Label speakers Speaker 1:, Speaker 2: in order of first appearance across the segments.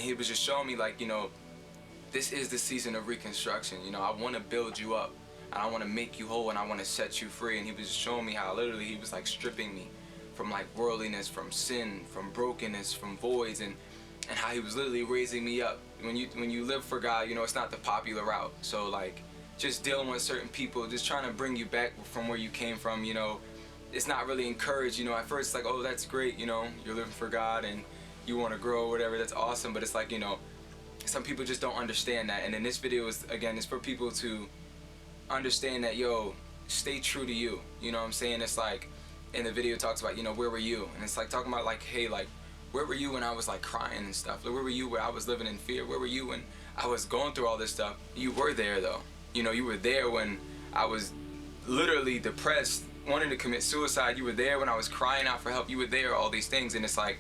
Speaker 1: he was just showing me like, this is the season of reconstruction. I want to build you up, and I want to make you whole, and I want to set you free. And he was just showing me how literally he was like stripping me from like worldliness, from sin, from brokenness, from voids, and how he was literally raising me up. When you live for God, it's not the popular route. So like just dealing with certain people, just trying to bring you back from where you came from, it's not really encouraged. At first it's like, oh, that's great, you're living for God and you want to grow or whatever, that's awesome. But it's like, some people just don't understand that. And in this video is, again, it's for people to understand that, stay true to you. You know what I'm saying? It's like, in the video it talks about, where were you? And it's like talking about like, hey, like, where were you when I was like crying and stuff? Like, where were you when I was living in fear? Where were you when I was going through all this stuff? You were there though. You were there when I was literally depressed, wanting to commit suicide. You were there when I was crying out for help. You were there, all these things. And it's like,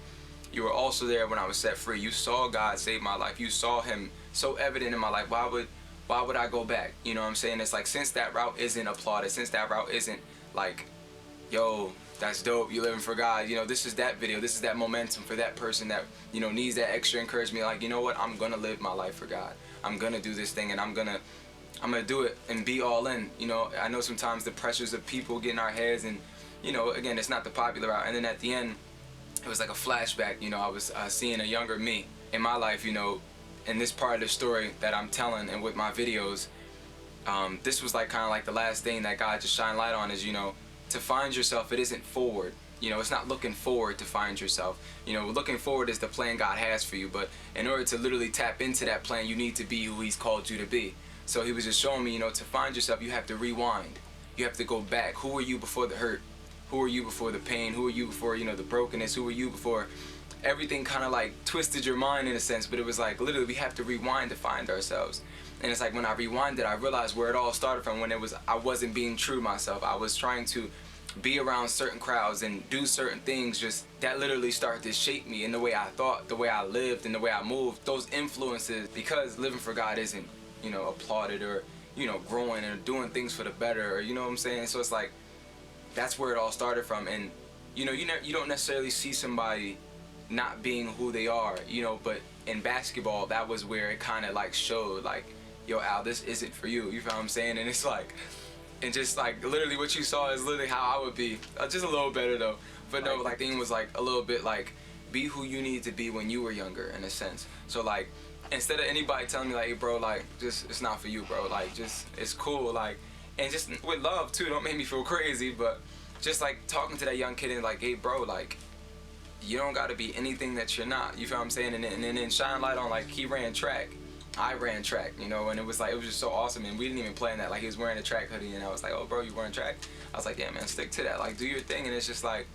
Speaker 1: you were also there when I was set free. You saw God save my life. You saw him so evident in my life. Why would I go back? You know what I'm saying? It's like, since that route isn't applauded, since that route isn't like, yo, that's dope, you living for God, this is that video, this is that momentum for that person that, needs that extra encouragement. Like, you know what, I'm gonna live my life for God. I'm gonna do this thing, and I'm gonna do it and be all in. I know sometimes the pressures of people get in our heads, and again, it's not the popular route. And then at the end, it was like a flashback. I was seeing a younger me in my life, in this part of the story that I'm telling, and with my videos, this was like kind of like the last thing that God just shined light on is, to find yourself, it isn't forward. It's not looking forward to find yourself. Looking forward is the plan God has for you, but in order to literally tap into that plan, you need to be who he's called you to be. So he was just showing me, to find yourself, you have to rewind. You have to go back. Who were you before the hurt? Who were you before the pain? Who were you before, the brokenness? Who were you before everything kind of like twisted your mind in a sense? But it was like, literally, we have to rewind to find ourselves. And it's like, when I rewinded, I realized where it all started from, when I wasn't being true to myself. I was trying to be around certain crowds and do certain things just that literally started to shape me in the way I thought, the way I lived, and the way I moved. Those influences, because living for God isn't, applauded, or, growing or doing things for the better, or, you know what I'm saying? So it's like, that's where it all started from. And, you don't necessarily see somebody not being who they are, but in basketball, that was where it kind of like showed, like, yo, Al, this isn't for you. You feel what I'm saying? And it's like, and just like literally what you saw is literally how I would be, just a little better though. But no, like, the thing was like a little bit like, be who you need to be when you were younger, in a sense. So like, instead of anybody telling me like, hey bro, like, just, it's not for you, bro, like, just, it's cool, like, and just with love too, don't make me feel crazy, but just like talking to that young kid and like, hey bro, like, you don't gotta be anything that you're not, you feel what I'm saying? And then shine light on, like, he ran track, I ran track, and it was like, it was just so awesome. And we didn't even plan that. Like, he was wearing a track hoodie, and I was like, oh bro, you wearing track? I was like, yeah man, stick to that, like, do your thing. And it's just like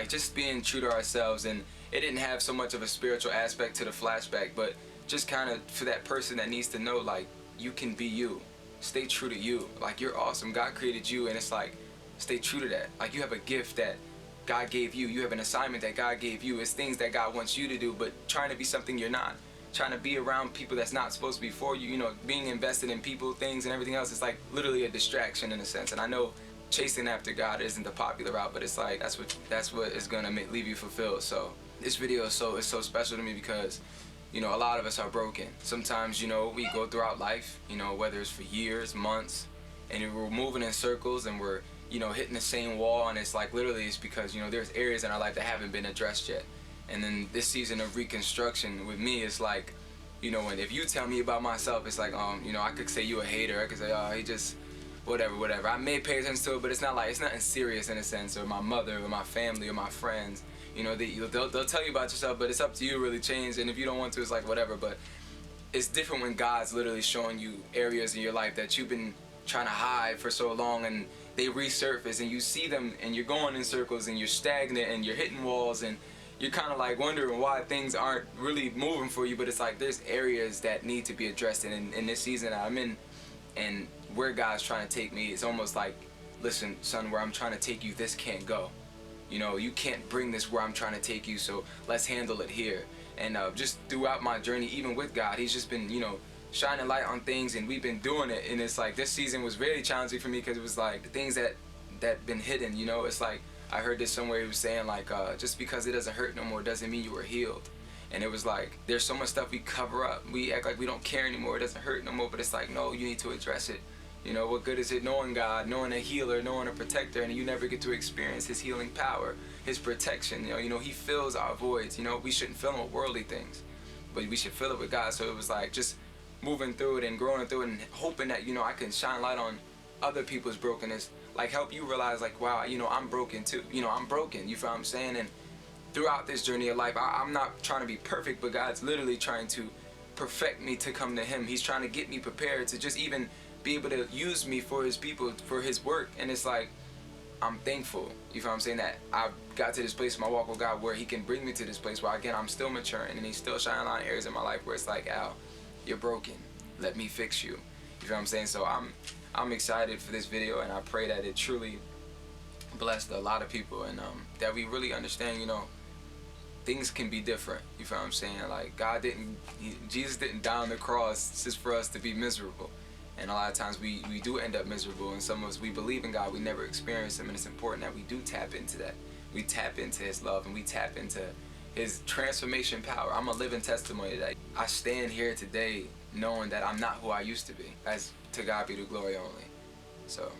Speaker 1: just being true to ourselves. And it didn't have so much of a spiritual aspect to the flashback, but just kind of for that person that needs to know, like, you can be you, stay true to you, like, you're awesome, God created you, and it's like, stay true to that. Like, you have a gift that God gave you, you have an assignment that God gave you. It's things that God wants you to do, but trying to be something you're not, trying to be around people that's not supposed to be for you, being invested in people, things, and everything else is like literally a distraction in a sense. And I know chasing after God isn't the popular route, but it's like, that's what is gonna leave you fulfilled. So this video is so special to me because, a lot of us are broken. Sometimes, we go throughout life, whether it's for years, months, and we're moving in circles, and we're, hitting the same wall, and it's like, literally, it's because, there's areas in our life that haven't been addressed yet. And then this season of reconstruction with me is like, and if you tell me about myself, it's like, I could say you a hater, I could say, oh, he just, whatever. I may pay attention to it, but it's not like, it's nothing serious in a sense, or my mother, or my family, or my friends, they'll tell you about yourself, but it's up to you to really change. And if you don't want to, it's like, whatever. But it's different when God's literally showing you areas in your life that you've been trying to hide for so long, and they resurface, and you see them, and you're going in circles, and you're stagnant, and you're hitting walls, and you're kind of like wondering why things aren't really moving for you. But it's like, there's areas that need to be addressed. And in this season I'm in, and where God's trying to take me, it's almost like, listen, son, where I'm trying to take you, this can't go. You can't bring this where I'm trying to take you, so let's handle it here. And just throughout my journey, even with God, he's just been, shining light on things, and we've been doing it. And it's like, this season was very challenging for me, because it was like the things that been hidden, it's like, I heard this somewhere, he was saying like, just because it doesn't hurt no more doesn't mean you were healed. And it was like, there's so much stuff we cover up. We act like we don't care anymore. It doesn't hurt no more. But it's like, no, you need to address it. You know, what good is it knowing God, knowing a healer, knowing a protector, and you never get to experience his healing power, his protection. You know, he fills our voids. You know, we shouldn't fill them with worldly things, but we should fill it with God. So it was like just moving through it and growing through it and hoping that, you know, I can shine light on other people's brokenness, like help you realize like, wow, you know, I'm broken too. You know, I'm broken. You feel what I'm saying? And throughout this journey of life, I'm not trying to be perfect, but God's literally trying to perfect me to come to him. He's trying to get me prepared to just even be able to use me for his people, for his work. And it's like, I'm thankful, you feel what I'm saying, that I got to this place in my walk with God where he can bring me to this place where, again, I'm still maturing and he's still shining on areas in my life where it's like, Al, you're broken. Let me fix you. You feel what I'm saying? So I'm excited for this video, and I pray that it truly blessed a lot of people, and that we really understand, you know, things can be different. You feel what I'm saying? Like, Jesus didn't die on the cross just for us to be miserable. And a lot of times we do end up miserable, and some of us, we believe in God, we never experience him, and it's important that we do tap into that. We tap into his love, and we tap into his transformation power. I'm a living testimony that I stand here today knowing that I'm not who I used to be. As to God be the glory only. So